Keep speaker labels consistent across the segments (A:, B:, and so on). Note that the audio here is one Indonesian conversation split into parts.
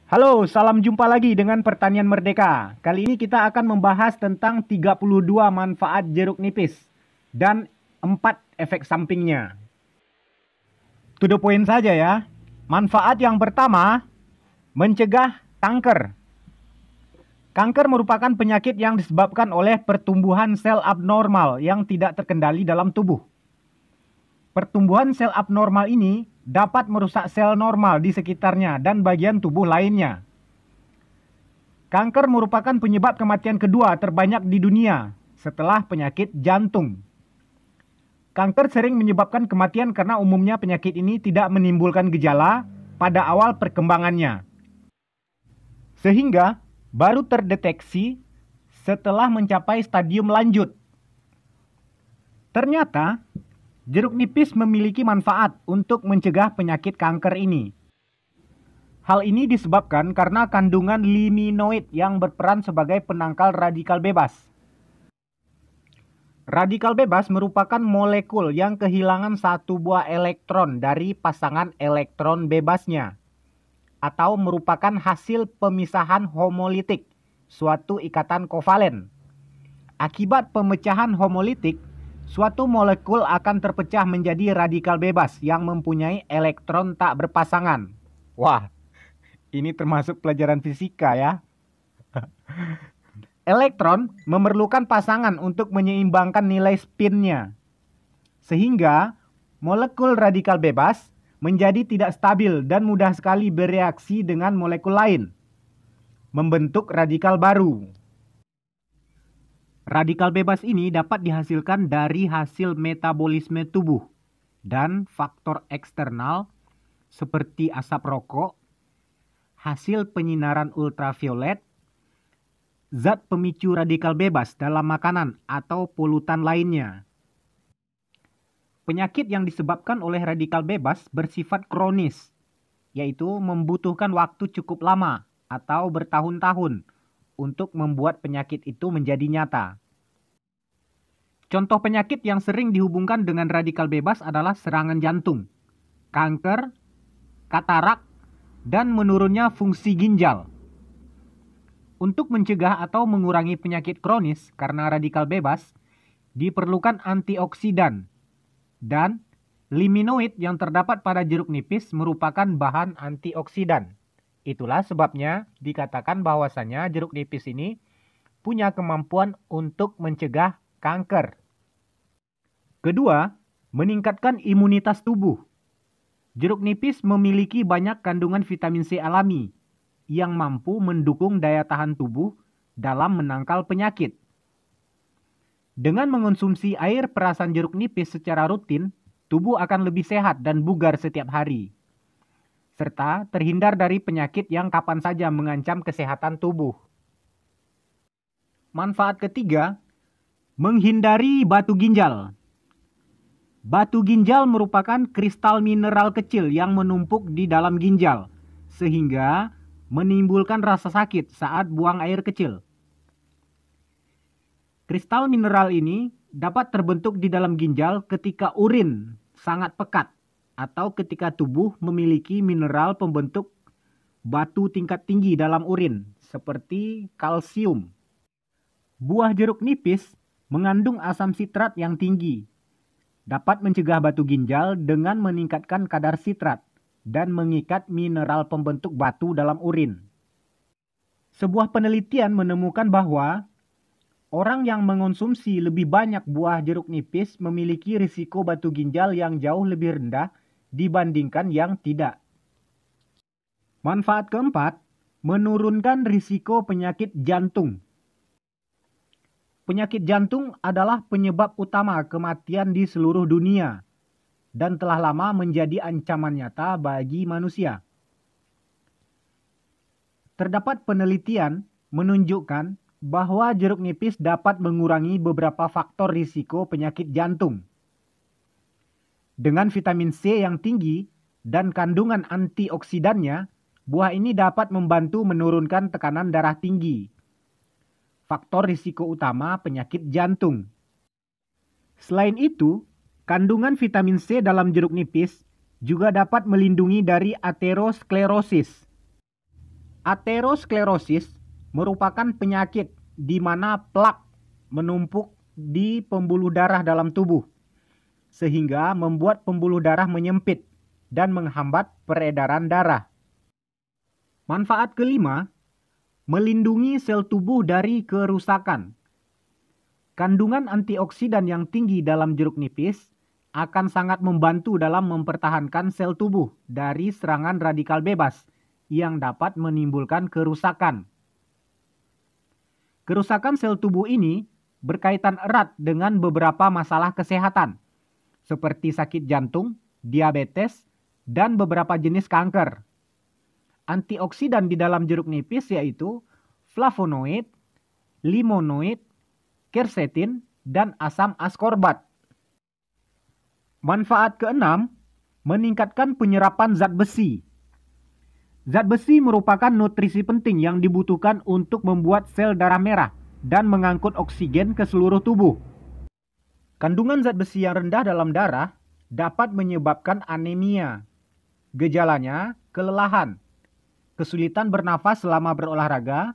A: Halo, salam jumpa lagi dengan Pertanian Merdeka. Kali ini kita akan membahas tentang 32 manfaat jeruk nipis dan 4 efek sampingnya. To the point saja ya. Manfaat yang pertama, mencegah kanker. Kanker merupakan penyakit yang disebabkan oleh pertumbuhan sel abnormal yang tidak terkendali dalam tubuh. Pertumbuhan sel abnormal ini dapat merusak sel normal di sekitarnya dan bagian tubuh lainnya. Kanker merupakan penyebab kematian kedua terbanyak di dunia setelah penyakit jantung. Kanker sering menyebabkan kematian karena umumnya penyakit ini tidak menimbulkan gejala pada awal perkembangannya, sehingga baru terdeteksi setelah mencapai stadium lanjut. Ternyata, jeruk nipis memiliki manfaat untuk mencegah penyakit kanker ini. Hal ini disebabkan karena kandungan liminoid yang berperan sebagai penangkal radikal bebas. Radikal bebas merupakan molekul yang kehilangan satu buah elektron dari pasangan elektron bebasnya, atau merupakan hasil pemisahan homolitik, suatu ikatan kovalen. Akibat pemecahan homolitik, suatu molekul akan terpecah menjadi radikal bebas yang mempunyai elektron tak berpasangan. Wah, ini termasuk pelajaran fisika ya. Elektron memerlukan pasangan untuk menyeimbangkan nilai spinnya. Sehingga molekul radikal bebas menjadi tidak stabil dan mudah sekali bereaksi dengan molekul lain, membentuk radikal baru. Radikal bebas ini dapat dihasilkan dari hasil metabolisme tubuh dan faktor eksternal seperti asap rokok, hasil penyinaran ultraviolet, zat pemicu radikal bebas dalam makanan atau polutan lainnya. Penyakit yang disebabkan oleh radikal bebas bersifat kronis, yaitu membutuhkan waktu cukup lama atau bertahun-tahun untuk membuat penyakit itu menjadi nyata. Contoh penyakit yang sering dihubungkan dengan radikal bebas adalah serangan jantung, kanker, katarak, dan menurunnya fungsi ginjal. Untuk mencegah atau mengurangi penyakit kronis karena radikal bebas, diperlukan antioksidan, dan liminoid yang terdapat pada jeruk nipis merupakan bahan antioksidan. Itulah sebabnya dikatakan bahwasanya jeruk nipis ini punya kemampuan untuk mencegah kanker. Kedua, meningkatkan imunitas tubuh. Jeruk nipis memiliki banyak kandungan vitamin C alami yang mampu mendukung daya tahan tubuh dalam menangkal penyakit. Dengan mengonsumsi air perasan jeruk nipis secara rutin, tubuh akan lebih sehat dan bugar setiap hari, serta terhindar dari penyakit yang kapan saja mengancam kesehatan tubuh. Manfaat ketiga, menghindari batu ginjal. Batu ginjal merupakan kristal mineral kecil yang menumpuk di dalam ginjal, sehingga menimbulkan rasa sakit saat buang air kecil. Kristal mineral ini dapat terbentuk di dalam ginjal ketika urin sangat pekat atau ketika tubuh memiliki mineral pembentuk batu tingkat tinggi dalam urin seperti kalsium. Buah jeruk nipis mengandung asam sitrat yang tinggi, dapat mencegah batu ginjal dengan meningkatkan kadar sitrat dan mengikat mineral pembentuk batu dalam urin. Sebuah penelitian menemukan bahwa orang yang mengonsumsi lebih banyak buah jeruk nipis memiliki risiko batu ginjal yang jauh lebih rendah dibandingkan yang tidak. Manfaat keempat, menurunkan risiko penyakit jantung. Penyakit jantung adalah penyebab utama kematian di seluruh dunia dan telah lama menjadi ancaman nyata bagi manusia. Terdapat penelitian menunjukkan bahwa jeruk nipis dapat mengurangi beberapa faktor risiko penyakit jantung. Dengan vitamin C yang tinggi dan kandungan antioksidannya, buah ini dapat membantu menurunkan tekanan darah tinggi, faktor risiko utama penyakit jantung. Selain itu, kandungan vitamin C dalam jeruk nipis juga dapat melindungi dari aterosklerosis. Aterosklerosis merupakan penyakit di mana plak menumpuk di pembuluh darah dalam tubuh, sehingga membuat pembuluh darah menyempit dan menghambat peredaran darah. Manfaat kelima, melindungi sel tubuh dari kerusakan. Kandungan antioksidan yang tinggi dalam jeruk nipis akan sangat membantu dalam mempertahankan sel tubuh dari serangan radikal bebas yang dapat menimbulkan kerusakan. Kerusakan sel tubuh ini berkaitan erat dengan beberapa masalah kesehatan, seperti sakit jantung, diabetes, dan beberapa jenis kanker. Antioksidan di dalam jeruk nipis yaitu flavonoid, limonoid, quercetin, dan asam askorbat. Manfaat keenam, meningkatkan penyerapan zat besi. Zat besi merupakan nutrisi penting yang dibutuhkan untuk membuat sel darah merah dan mengangkut oksigen ke seluruh tubuh. Kandungan zat besi yang rendah dalam darah dapat menyebabkan anemia. Gejalanya, kelelahan, kesulitan bernafas selama berolahraga,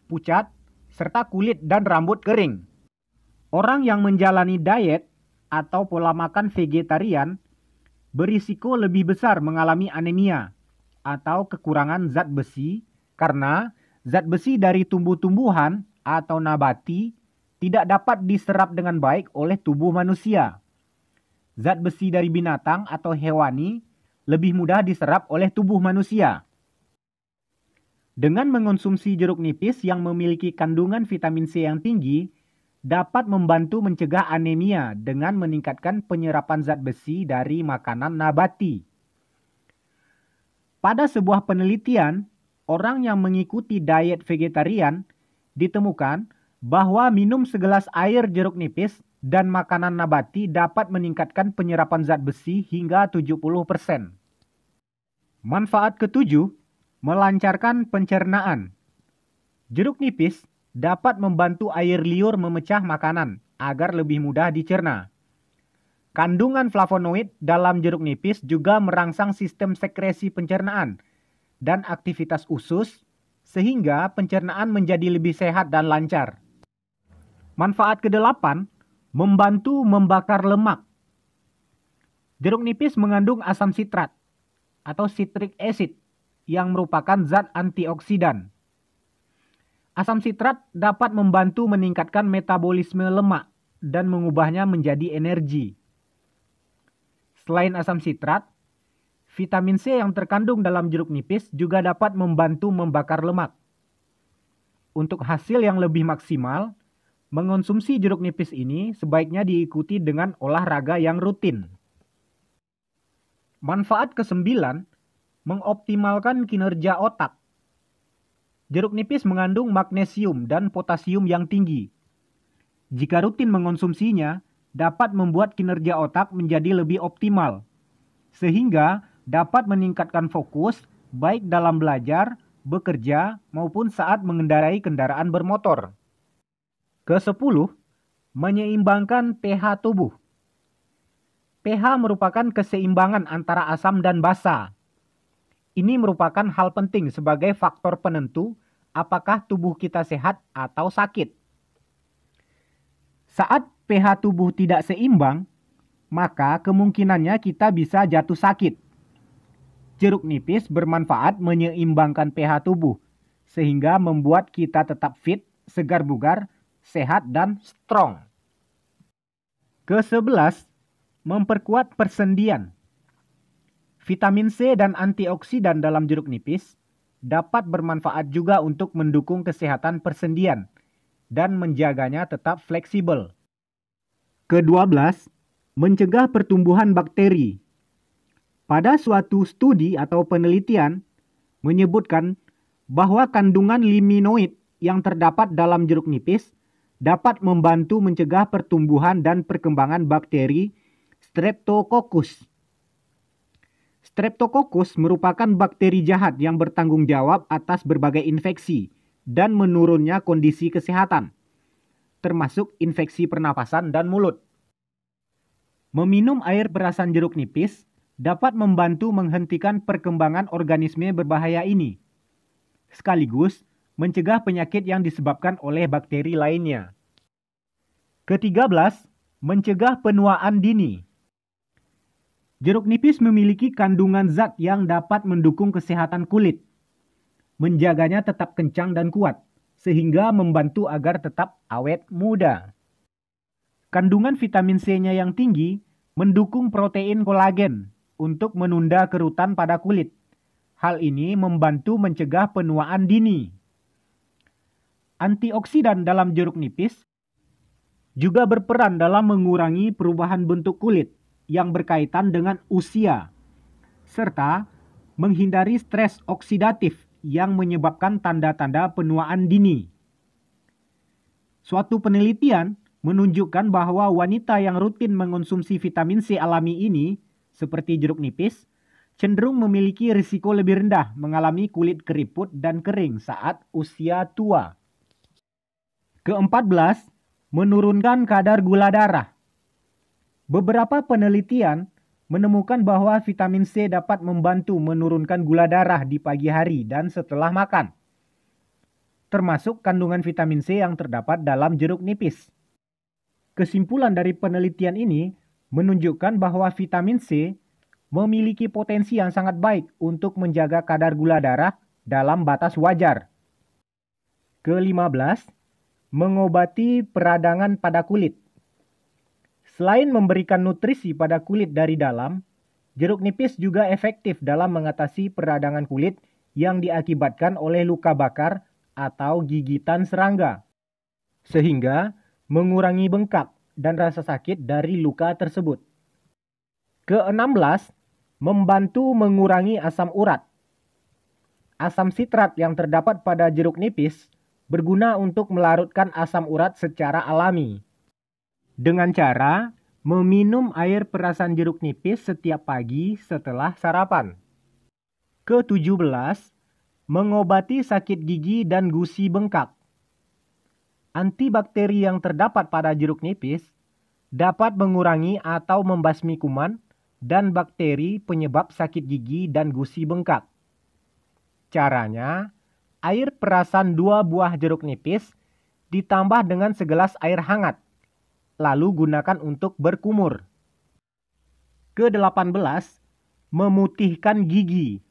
A: pucat, serta kulit dan rambut kering. Orang yang menjalani diet atau pola makan vegetarian berisiko lebih besar mengalami anemia atau kekurangan zat besi karena zat besi dari tumbuh-tumbuhan atau nabati tidak dapat diserap dengan baik oleh tubuh manusia. Zat besi dari binatang atau hewani lebih mudah diserap oleh tubuh manusia. Dengan mengonsumsi jeruk nipis yang memiliki kandungan vitamin C yang tinggi, dapat membantu mencegah anemia dengan meningkatkan penyerapan zat besi dari makanan nabati. Pada sebuah penelitian, orang yang mengikuti diet vegetarian ditemukan bahwa minum segelas air jeruk nipis dan makanan nabati dapat meningkatkan penyerapan zat besi hingga 70%. Manfaat ketujuh, melancarkan pencernaan. Jeruk nipis dapat membantu air liur memecah makanan agar lebih mudah dicerna. Kandungan flavonoid dalam jeruk nipis juga merangsang sistem sekresi pencernaan dan aktivitas usus, sehingga pencernaan menjadi lebih sehat dan lancar. Manfaat kedelapan, membantu membakar lemak. Jeruk nipis mengandung asam sitrat atau citric acid yang merupakan zat antioksidan. Asam sitrat dapat membantu meningkatkan metabolisme lemak dan mengubahnya menjadi energi. Selain asam sitrat, vitamin C yang terkandung dalam jeruk nipis juga dapat membantu membakar lemak. Untuk hasil yang lebih maksimal, mengonsumsi jeruk nipis ini sebaiknya diikuti dengan olahraga yang rutin. Manfaat kesembilan, mengoptimalkan kinerja otak. Jeruk nipis mengandung magnesium dan potasium yang tinggi. Jika rutin mengonsumsinya, dapat membuat kinerja otak menjadi lebih optimal, sehingga dapat meningkatkan fokus baik dalam belajar, bekerja, maupun saat mengendarai kendaraan bermotor. Ke-10, menyeimbangkan pH tubuh. pH merupakan keseimbangan antara asam dan basa. Ini merupakan hal penting sebagai faktor penentu apakah tubuh kita sehat atau sakit. Saat pH tubuh tidak seimbang, maka kemungkinannya kita bisa jatuh sakit. Jeruk nipis bermanfaat menyeimbangkan pH tubuh, sehingga membuat kita tetap fit, segar bugar, sehat, dan strong. Ke-11, memperkuat persendian. Vitamin C dan antioksidan dalam jeruk nipis dapat bermanfaat juga untuk mendukung kesehatan persendian dan menjaganya tetap fleksibel. Ke-12, mencegah pertumbuhan bakteri. Pada suatu studi atau penelitian menyebutkan bahwa kandungan liminoid yang terdapat dalam jeruk nipis dapat membantu mencegah pertumbuhan dan perkembangan bakteri Streptococcus. Streptococcus merupakan bakteri jahat yang bertanggung jawab atas berbagai infeksi dan menurunnya kondisi kesehatan, termasuk infeksi pernapasan dan mulut. Meminum air perasan jeruk nipis dapat membantu menghentikan perkembangan organisme berbahaya ini. sekaligus mencegah penyakit yang disebabkan oleh bakteri lainnya. Ke-13, mencegah penuaan dini. Jeruk nipis memiliki kandungan zat yang dapat mendukung kesehatan kulit, menjaganya tetap kencang dan kuat, sehingga membantu agar tetap awet muda. Kandungan vitamin C-nya yang tinggi mendukung protein kolagen untuk menunda kerutan pada kulit. Hal ini membantu mencegah penuaan dini. Antioksidan dalam jeruk nipis juga berperan dalam mengurangi perubahan bentuk kulit yang berkaitan dengan usia, serta menghindari stres oksidatif yang menyebabkan tanda-tanda penuaan dini. Suatu penelitian menunjukkan bahwa wanita yang rutin mengonsumsi vitamin C alami ini, seperti jeruk nipis, cenderung memiliki risiko lebih rendah mengalami kulit keriput dan kering saat usia tua. Ke-14, menurunkan kadar gula darah. Beberapa penelitian menemukan bahwa vitamin C dapat membantu menurunkan gula darah di pagi hari dan setelah makan, termasuk kandungan vitamin C yang terdapat dalam jeruk nipis. Kesimpulan dari penelitian ini menunjukkan bahwa vitamin C memiliki potensi yang sangat baik untuk menjaga kadar gula darah dalam batas wajar. Ke-15, mengobati peradangan pada kulit. Selain memberikan nutrisi pada kulit dari dalam, jeruk nipis juga efektif dalam mengatasi peradangan kulit yang diakibatkan oleh luka bakar atau gigitan serangga, sehingga mengurangi bengkak dan rasa sakit dari luka tersebut. Ke-16, membantu mengurangi asam urat. Asam sitrat yang terdapat pada jeruk nipis berguna untuk melarutkan asam urat secara alami, dengan cara meminum air perasan jeruk nipis setiap pagi setelah sarapan. Ke-17, mengobati sakit gigi dan gusi bengkak. Antibakteri yang terdapat pada jeruk nipis dapat mengurangi atau membasmi kuman dan bakteri penyebab sakit gigi dan gusi bengkak. Caranya, air perasan 2 buah jeruk nipis ditambah dengan segelas air hangat, lalu gunakan untuk berkumur. Ke-18, memutihkan gigi.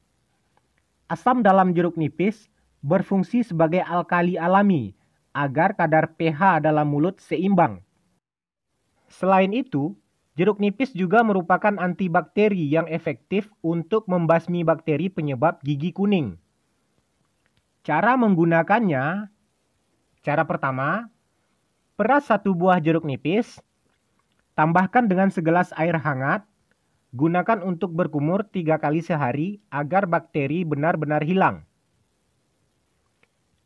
A: Asam dalam jeruk nipis berfungsi sebagai alkali alami agar kadar pH dalam mulut seimbang. Selain itu, jeruk nipis juga merupakan antibakteri yang efektif untuk membasmi bakteri penyebab gigi kuning. Cara menggunakannya, cara pertama, peras 1 buah jeruk nipis, tambahkan dengan segelas air hangat, gunakan untuk berkumur 3 kali sehari agar bakteri benar-benar hilang.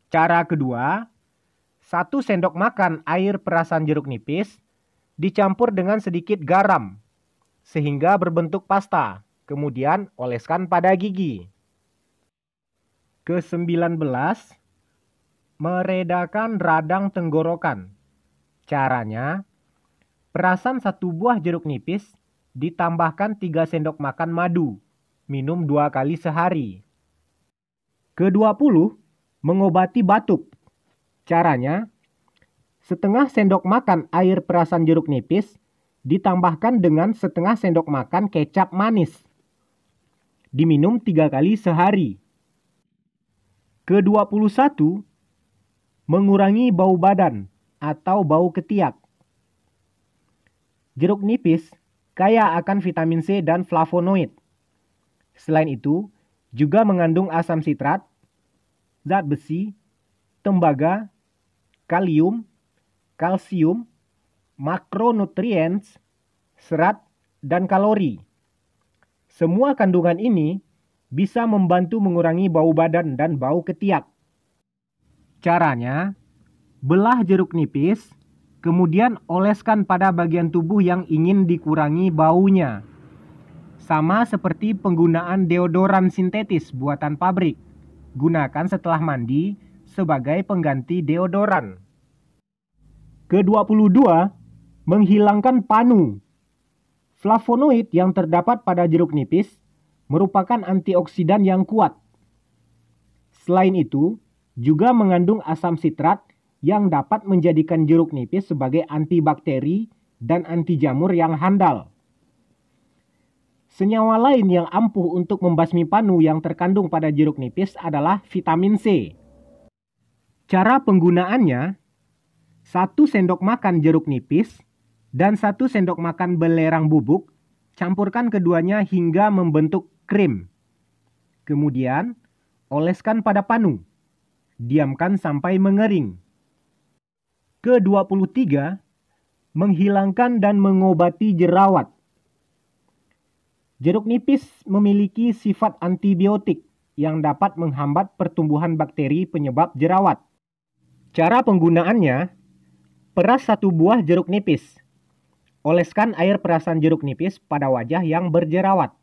A: Cara kedua, 1 sendok makan air perasan jeruk nipis dicampur dengan sedikit garam sehingga berbentuk pasta, kemudian oleskan pada gigi. Ke-19, meredakan radang tenggorokan. Caranya, perasan 1 buah jeruk nipis ditambahkan 3 sendok makan madu, minum 2 kali sehari. Ke-20, mengobati batuk. Caranya, setengah sendok makan air perasan jeruk nipis ditambahkan dengan setengah sendok makan kecap manis. Diminum 3 kali sehari. Ke-21, mengurangi bau badan atau bau ketiak. Jeruk nipis kaya akan vitamin C dan flavonoid. Selain itu, juga mengandung asam sitrat, zat besi, tembaga, kalium, kalsium, makronutrients, serat, dan kalori. Semua kandungan ini bisa membantu mengurangi bau badan dan bau ketiak. Caranya, belah jeruk nipis, kemudian oleskan pada bagian tubuh yang ingin dikurangi baunya. Sama seperti penggunaan deodoran sintetis buatan pabrik. Gunakan setelah mandi sebagai pengganti deodoran. Ke-22, menghilangkan panu. Flavonoid yang terdapat pada jeruk nipis merupakan antioksidan yang kuat. Selain itu, juga mengandung asam sitrat yang dapat menjadikan jeruk nipis sebagai antibakteri dan anti jamur yang handal. Senyawa lain yang ampuh untuk membasmi panu yang terkandung pada jeruk nipis adalah vitamin C. Cara penggunaannya, 1 sendok makan jeruk nipis dan 1 sendok makan belerang bubuk, campurkan keduanya hingga membentuk krim. Kemudian, oleskan pada panu. Diamkan sampai mengering. Ke-23, menghilangkan dan mengobati jerawat. Jeruk nipis memiliki sifat antibiotik yang dapat menghambat pertumbuhan bakteri penyebab jerawat. Cara penggunaannya, peras 1 buah jeruk nipis. Oleskan air perasan jeruk nipis pada wajah yang berjerawat.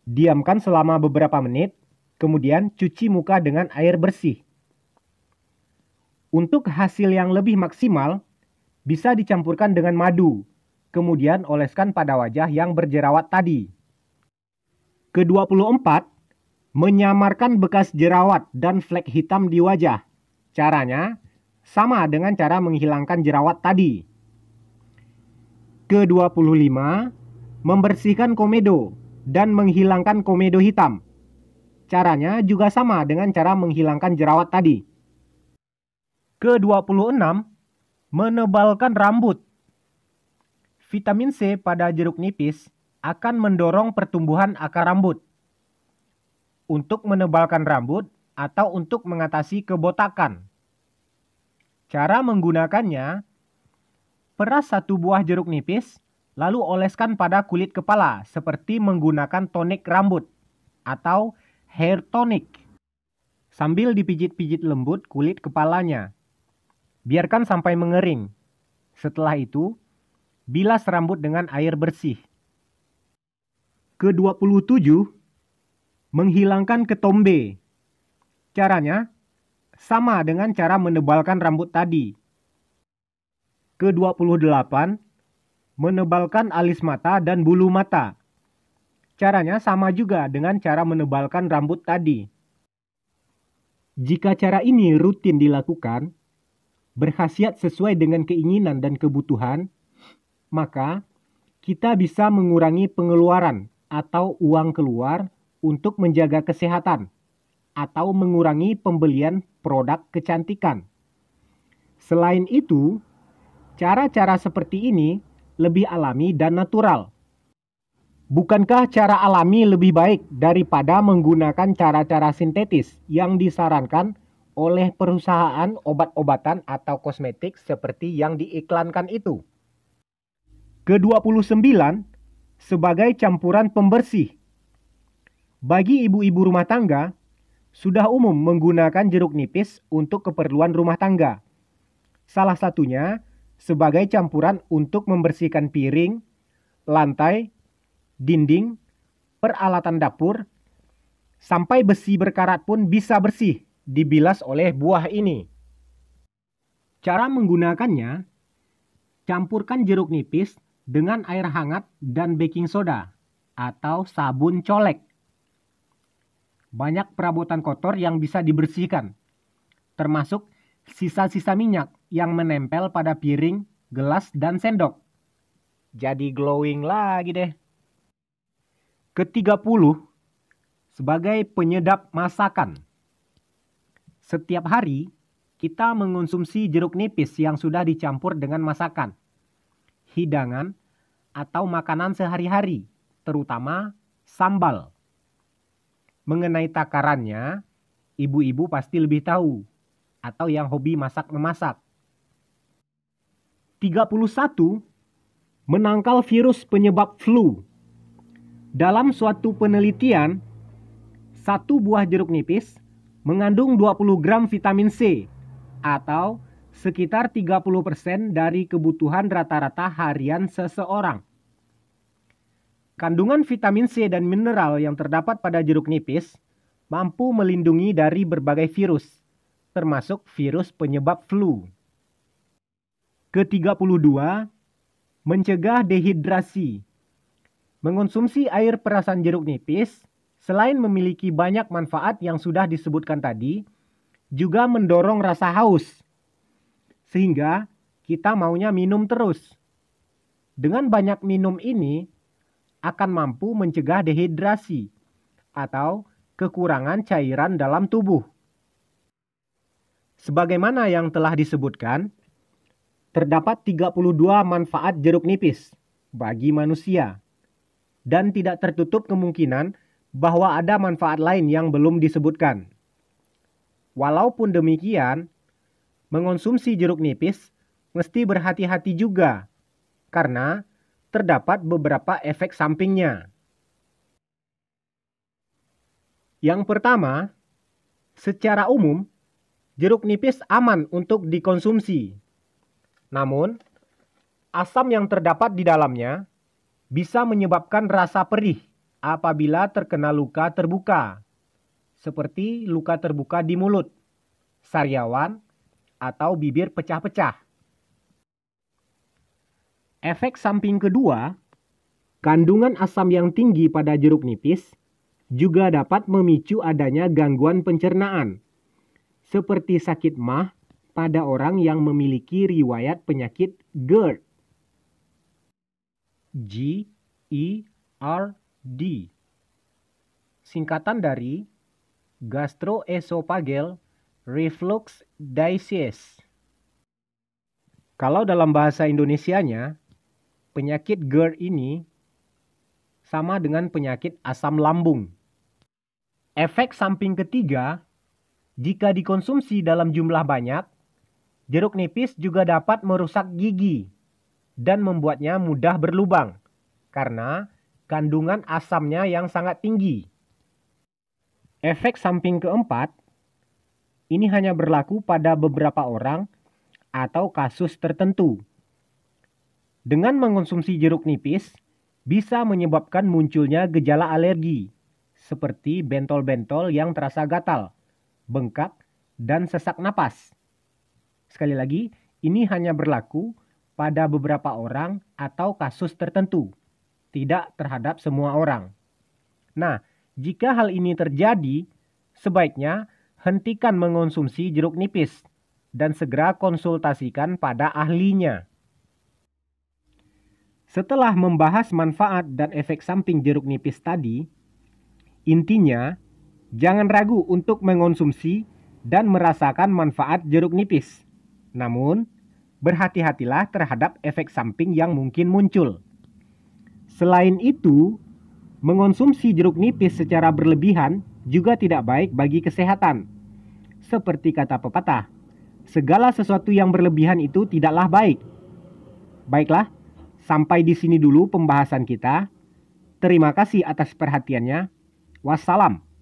A: Diamkan selama beberapa menit, kemudian cuci muka dengan air bersih. Untuk hasil yang lebih maksimal, bisa dicampurkan dengan madu, kemudian oleskan pada wajah yang berjerawat tadi. Ke-24, menyamarkan bekas jerawat dan flek hitam di wajah. Caranya sama dengan cara menghilangkan jerawat tadi. Ke-25, membersihkan komedo dan menghilangkan komedo hitam. Caranya juga sama dengan cara menghilangkan jerawat tadi. Ke-26, menebalkan rambut. Vitamin C pada jeruk nipis akan mendorong pertumbuhan akar rambut. Untuk menebalkan rambut atau untuk mengatasi kebotakan. Cara menggunakannya, peras 1 buah jeruk nipis, lalu oleskan pada kulit kepala seperti menggunakan tonik rambut atau hair tonic. Sambil dipijit-pijit lembut kulit kepalanya. Biarkan sampai mengering. Setelah itu, bilas rambut dengan air bersih. Ke-27, menghilangkan ketombe. Caranya sama dengan cara menebalkan rambut tadi. Ke-28, menebalkan alis mata dan bulu mata. Caranya sama juga dengan cara menebalkan rambut tadi. Jika cara ini rutin dilakukan, berkhasiat sesuai dengan keinginan dan kebutuhan, maka kita bisa mengurangi pengeluaran atau uang keluar untuk menjaga kesehatan atau mengurangi pembelian produk kecantikan. Selain itu, cara-cara seperti ini lebih alami dan natural. Bukankah cara alami lebih baik daripada menggunakan cara-cara sintetis yang disarankan oleh perusahaan obat-obatan atau kosmetik seperti yang diiklankan itu? Ke-29, sebagai campuran pembersih. Bagi ibu-ibu rumah tangga, sudah umum menggunakan jeruk nipis untuk keperluan rumah tangga. Salah satunya sebagai campuran untuk membersihkan piring, lantai, dinding, peralatan dapur, sampai besi berkarat pun bisa bersih dibilas oleh buah ini. Cara menggunakannya, campurkan jeruk nipis dengan air hangat dan baking soda atau sabun colek. Banyak perabotan kotor yang bisa dibersihkan, termasuk sisa-sisa minyak yang menempel pada piring, gelas, dan sendok. Jadi glowing lagi deh. Ke-30, sebagai penyedap masakan. Setiap hari, kita mengonsumsi jeruk nipis yang sudah dicampur dengan masakan, hidangan, atau makanan sehari-hari, terutama sambal. Mengenai takarannya, ibu-ibu pasti lebih tahu, atau yang hobi masak-memasak. 31. Menangkal virus penyebab flu. Dalam suatu penelitian, 1 buah jeruk nipis mengandung 20 gram vitamin C, atau sekitar 30% dari kebutuhan rata-rata harian seseorang. Kandungan vitamin C dan mineral yang terdapat pada jeruk nipis mampu melindungi dari berbagai virus, termasuk virus penyebab flu. Ke-32, mencegah dehidrasi. Mengonsumsi air perasan jeruk nipis Selain memiliki banyak manfaat yang sudah disebutkan tadi, juga mendorong rasa haus, sehingga kita maunya minum terus. Dengan banyak minum ini akan mampu mencegah dehidrasi atau kekurangan cairan dalam tubuh. Sebagaimana yang telah disebutkan, terdapat 32 manfaat jeruk nipis bagi manusia, dan tidak tertutup kemungkinan bahwa ada manfaat lain yang belum disebutkan. Walaupun demikian, mengonsumsi jeruk nipis mesti berhati-hati juga, karena terdapat beberapa efek sampingnya. Yang pertama, secara umum, jeruk nipis aman untuk dikonsumsi. Namun, asam yang terdapat di dalamnya bisa menyebabkan rasa perih apabila terkena luka terbuka, seperti luka terbuka di mulut, sariawan, atau bibir pecah-pecah. Efek samping kedua, kandungan asam yang tinggi pada jeruk nipis juga dapat memicu adanya gangguan pencernaan, seperti sakit MAH pada orang yang memiliki riwayat penyakit GERD. GERD, singkatan dari Gastroesophageal Reflux Disease. Kalau dalam bahasa Indonesianya, penyakit GERD ini sama dengan penyakit asam lambung. Efek samping ketiga, jika dikonsumsi dalam jumlah banyak, jeruk nipis juga dapat merusak gigi dan membuatnya mudah berlubang karena kandungan asamnya yang sangat tinggi. Efek samping keempat, ini hanya berlaku pada beberapa orang atau kasus tertentu. Dengan mengonsumsi jeruk nipis, bisa menyebabkan munculnya gejala alergi, seperti bentol-bentol yang terasa gatal, bengkak, dan sesak napas. Sekali lagi, ini hanya berlaku pada beberapa orang atau kasus tertentu, tidak terhadap semua orang. Nah, jika hal ini terjadi, sebaiknya hentikan mengonsumsi jeruk nipis dan segera konsultasikan pada ahlinya. Setelah membahas manfaat dan efek samping jeruk nipis tadi, intinya jangan ragu untuk mengonsumsi dan merasakan manfaat jeruk nipis. Namun, berhati-hatilah terhadap efek samping yang mungkin muncul. Selain itu, mengonsumsi jeruk nipis secara berlebihan juga tidak baik bagi kesehatan. Seperti kata pepatah, segala sesuatu yang berlebihan itu tidaklah baik. Baiklah, sampai di sini dulu pembahasan kita. Terima kasih atas perhatiannya. Wassalam.